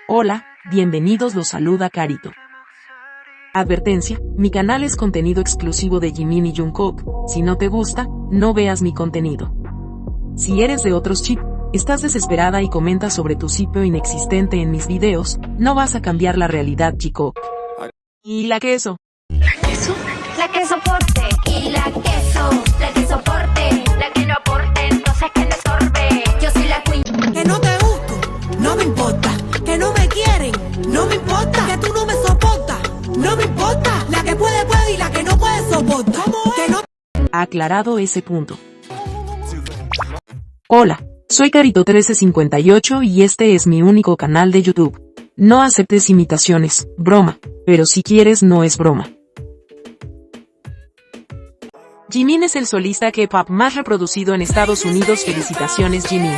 Hola, bienvenidos, los saluda Carito. Advertencia, mi canal es contenido exclusivo de Jimin y Jungkook, si no te gusta, no veas mi contenido. Si eres de otros chip, estás desesperada y comentas sobre tu sitio inexistente en mis videos, no vas a cambiar la realidad, chico. ¿Y la queso? ¿La queso? La que soporte. Y la que soporte. La que no aporte, entonces que le estorbe. Yo soy la queen. Que no te gusto, no me importa. Que no me quieren, no me importa. Que tú no me soportas, no me importa. La que puede, puede y la que no puede soporta. Que no... Aclarado ese punto. Hola, soy Carito1358 y este es mi único canal de YouTube. No aceptes imitaciones, broma, pero si quieres no es broma. Jimin es el solista K-pop más reproducido en Estados Unidos. Felicitaciones, Jimin.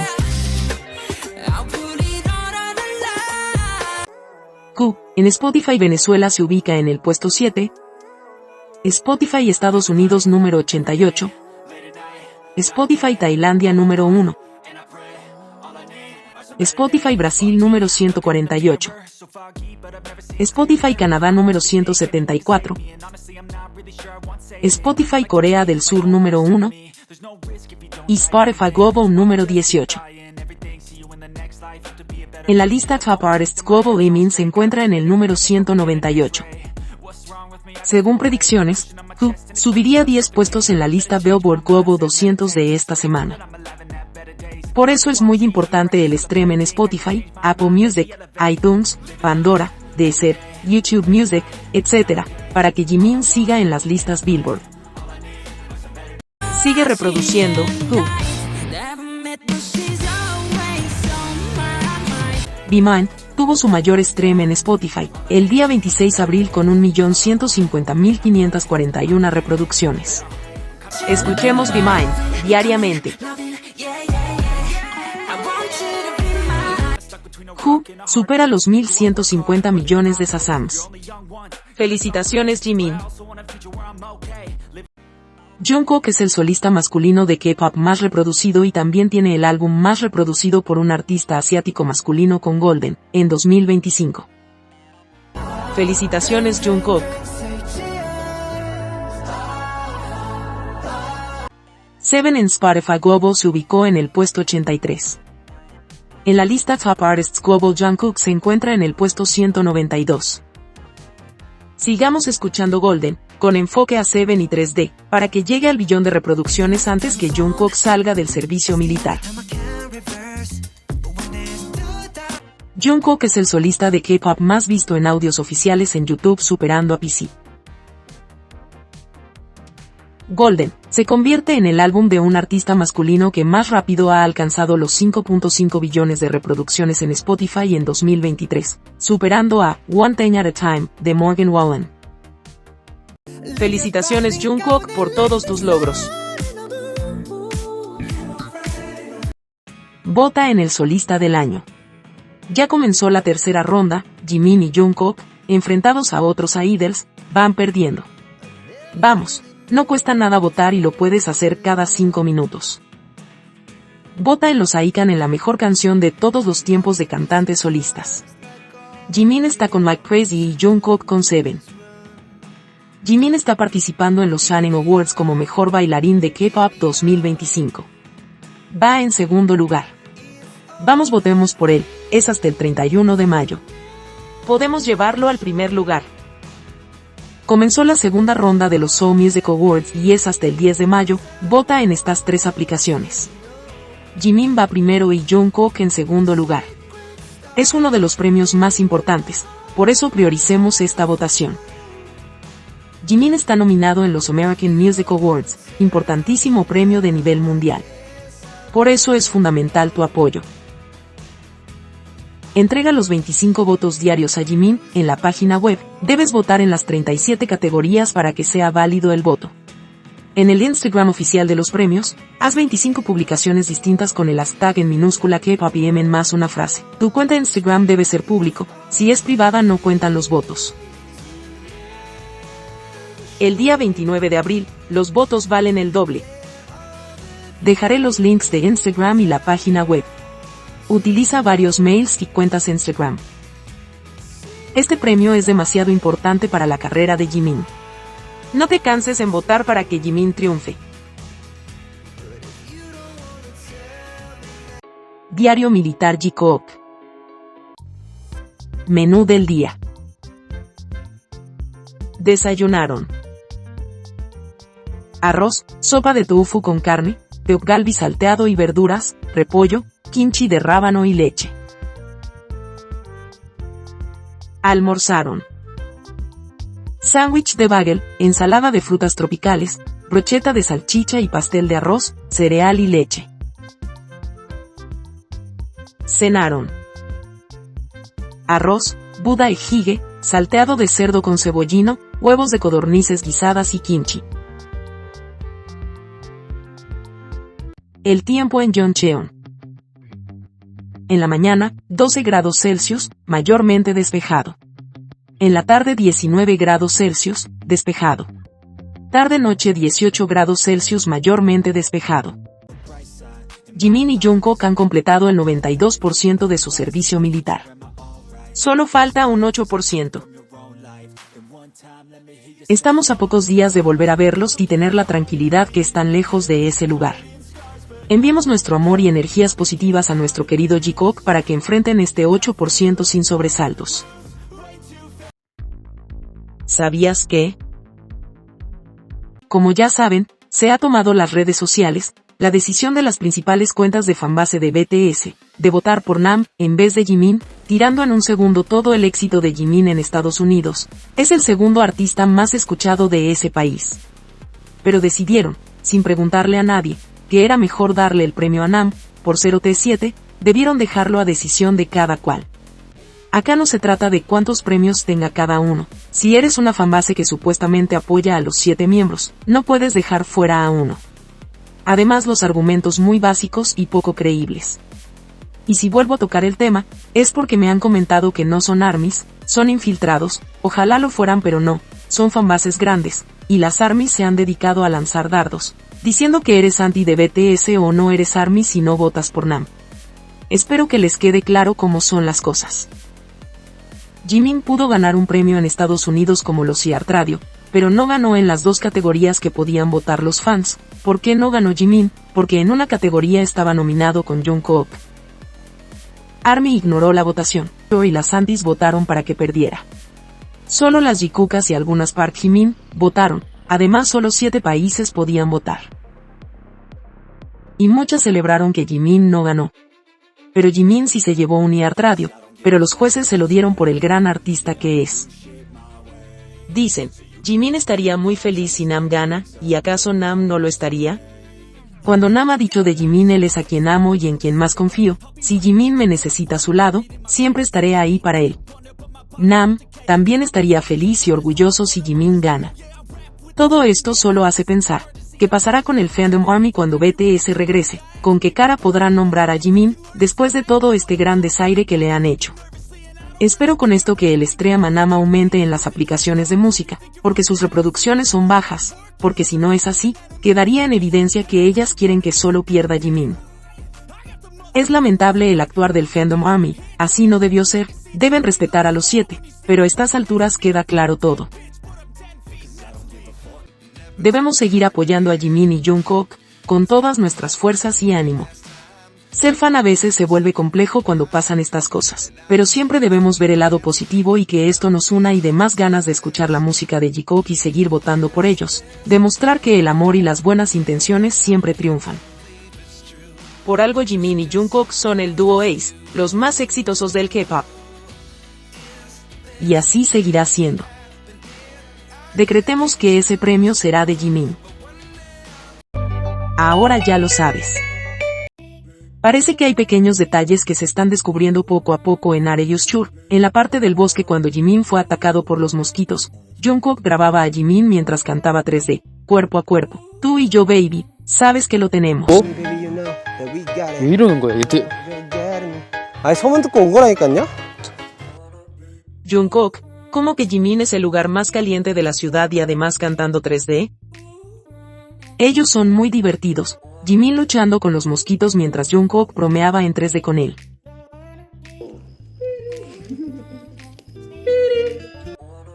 Q, en Spotify Venezuela se ubica en el puesto 7. Spotify Estados Unidos número 88. Spotify Tailandia número 1. Spotify Brasil número 148. Spotify Canadá número 174. Spotify Corea del Sur número 1. Y Spotify Global número 18. En la lista Top Artists Global, Jimin se encuentra en el número 198. Según predicciones, Q subiría 10 puestos en la lista Billboard Global 200 de esta semana. Por eso es muy importante el stream en Spotify, Apple Music, iTunes, Pandora, Deezer, YouTube Music, etc., para que Jimin siga en las listas Billboard. Sigue reproduciendo, Q. Be Mine tuvo su mayor stream en Spotify, el día 26 de abril con 1.150.541 reproducciones. Escuchemos Be Mine, diariamente. Who supera los 1.150 millones de Shazams. Felicitaciones, Jimin. Jungkook es el solista masculino de K-pop más reproducido y también tiene el álbum más reproducido por un artista asiático masculino con Golden, en 2025. Felicitaciones, Jungkook. Seven en Spotify Global se ubicó en el puesto 83. En la lista Top Artists Global, Jungkook se encuentra en el puesto 192. Sigamos escuchando Golden, con enfoque a Seven y 3D, para que llegue al billón de reproducciones antes que Jungkook salga del servicio militar. Jungkook es el solista de K-pop más visto en audios oficiales en YouTube, superando a PC. Golden se convierte en el álbum de un artista masculino que más rápido ha alcanzado los 5.5 billones de reproducciones en Spotify en 2023, superando a One Thing at a Time, de Morgan Wallen. Felicitaciones, Jungkook, por todos tus logros. Vota en el solista del año. Ya comenzó la tercera ronda. Jimin y Jungkook, enfrentados a otros idols, van perdiendo. Vamos. No cuesta nada votar y lo puedes hacer cada 5 minutos. Vota en los iCan en la mejor canción de todos los tiempos de cantantes solistas. Jimin está con Like Crazy y Jungkook con Seven. Jimin está participando en los Shannon Awards como mejor bailarín de K-pop 2025. Va en segundo lugar. Vamos, votemos por él, es hasta el 31 de mayo. Podemos llevarlo al primer lugar. Comenzó la segunda ronda de los Seoul Music Awards y es hasta el 10 de mayo, vota en estas 3 aplicaciones. Jimin va primero y Jungkook en segundo lugar. Es uno de los premios más importantes, por eso prioricemos esta votación. Jimin está nominado en los American Music Awards, importantísimo premio de nivel mundial. Por eso es fundamental tu apoyo. Entrega los 25 votos diarios a Jimin en la página web. Debes votar en las 37 categorías para que sea válido el voto. En el Instagram oficial de los premios, haz 25 publicaciones distintas con el hashtag en minúscula K-pop y M en más una frase. Tu cuenta de Instagram debe ser público, si es privada no cuentan los votos. El día 29 de abril, los votos valen el doble. Dejaré los links de Instagram y la página web. Utiliza varios mails y cuentas en Instagram. Este premio es demasiado importante para la carrera de Jimin. No te canses en votar para que Jimin triunfe. Diario Militar Jikook. Menú del día. Desayunaron: arroz, sopa de tofu con carne, tteokgalbi salteado y verduras, repollo, kimchi de rábano y leche. Almorzaron: sándwich de bagel, ensalada de frutas tropicales, brocheta de salchicha y pastel de arroz, cereal y leche. Cenaron: arroz, buda e jjigae, salteado de cerdo con cebollino, huevos de codornices guisadas y kimchi. El tiempo en Yeoncheon. En la mañana, 12 grados Celsius, mayormente despejado. En la tarde 19 grados Celsius, despejado. Tarde-noche 18 grados Celsius, mayormente despejado. Jimin y Jungkook han completado el 92% de su servicio militar. Solo falta un 8%. Estamos a pocos días de volver a verlos y tener la tranquilidad que están lejos de ese lugar. Enviemos nuestro amor y energías positivas a nuestro querido Jikook para que enfrenten este 8% sin sobresaltos. ¿Sabías que? Como ya saben, se ha tomado las redes sociales la decisión de las principales cuentas de fanbase de BTS, de votar por Nam, en vez de Jimin, tirando en un segundo todo el éxito de Jimin en Estados Unidos. Es el segundo artista más escuchado de ese país. Pero decidieron, sin preguntarle a nadie, que era mejor darle el premio a Nam, por 0T7, debieron dejarlo a decisión de cada cual. Acá no se trata de cuántos premios tenga cada uno. Si eres una fanbase que supuestamente apoya a los 7 miembros, no puedes dejar fuera a uno. Además, los argumentos muy básicos y poco creíbles. Y si vuelvo a tocar el tema, es porque me han comentado que no son ARMYs, son infiltrados, ojalá lo fueran pero no, son fanbases grandes, y las ARMYs se han dedicado a lanzar dardos, diciendo que eres anti de BTS o no eres ARMY si no votas por Nam. Espero que les quede claro cómo son las cosas. Jimin pudo ganar un premio en Estados Unidos como los Art Radio, pero no ganó en las dos categorías que podían votar los fans. ¿Por qué no ganó Jimin? Porque en una categoría estaba nominado con Jungkook. ARMY ignoró la votación, y las antis votaron para que perdiera. Solo las Jikookas y algunas Park Jimin votaron, además solo 7 países podían votar. Y muchas celebraron que Jimin no ganó. Pero Jimin sí se llevó un Art Radio, pero los jueces se lo dieron por el gran artista que es. Dicen, Jimin estaría muy feliz si Nam gana, ¿y acaso Nam no lo estaría? Cuando Nam ha dicho de Jimin él es a quien amo y en quien más confío, si Jimin me necesita a su lado, siempre estaré ahí para él. Nam también estaría feliz y orgulloso si Jimin gana. Todo esto solo hace pensar, ¿qué pasará con el Fandom Army cuando BTS regrese? ¿Con qué cara podrán nombrar a Jimin, después de todo este gran desaire que le han hecho? Espero con esto que el stream a Nam aumente en las aplicaciones de música, porque sus reproducciones son bajas, porque si no es así, quedaría en evidencia que ellas quieren que solo pierda Jimin. Es lamentable el actuar del Fandom Army, así no debió ser, deben respetar a los 7, pero a estas alturas queda claro todo. Debemos seguir apoyando a Jimin y Jungkook, con todas nuestras fuerzas y ánimo. Ser fan a veces se vuelve complejo cuando pasan estas cosas, pero siempre debemos ver el lado positivo y que esto nos una y dé más ganas de escuchar la música de Jikook y seguir votando por ellos, demostrar que el amor y las buenas intenciones siempre triunfan. Por algo Jimin y Jungkook son el dúo Ace, los más exitosos del K-pop. Y así seguirá siendo. Decretemos que ese premio será de Jimin. Ahora ya lo sabes. Parece que hay pequeños detalles que se están descubriendo poco a poco en Areoshur, en la parte del bosque cuando Jimin fue atacado por los mosquitos. Jungkook grababa a Jimin mientras cantaba 3D, cuerpo a cuerpo. Tú y yo baby, sabes que lo tenemos. 왜 이러는 거야? 얘 아니 소문 듣고 온 거라니까요? Jungkook, ¿cómo que Jimin es el lugar más caliente de la ciudad y además cantando 3D? Ellos son muy divertidos, Jimin luchando con los mosquitos mientras Jungkook bromeaba en 3D con él.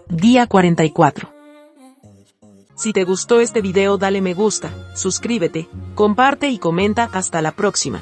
Día 44. Si te gustó este video dale me gusta, suscríbete, comparte y comenta. Hasta la próxima.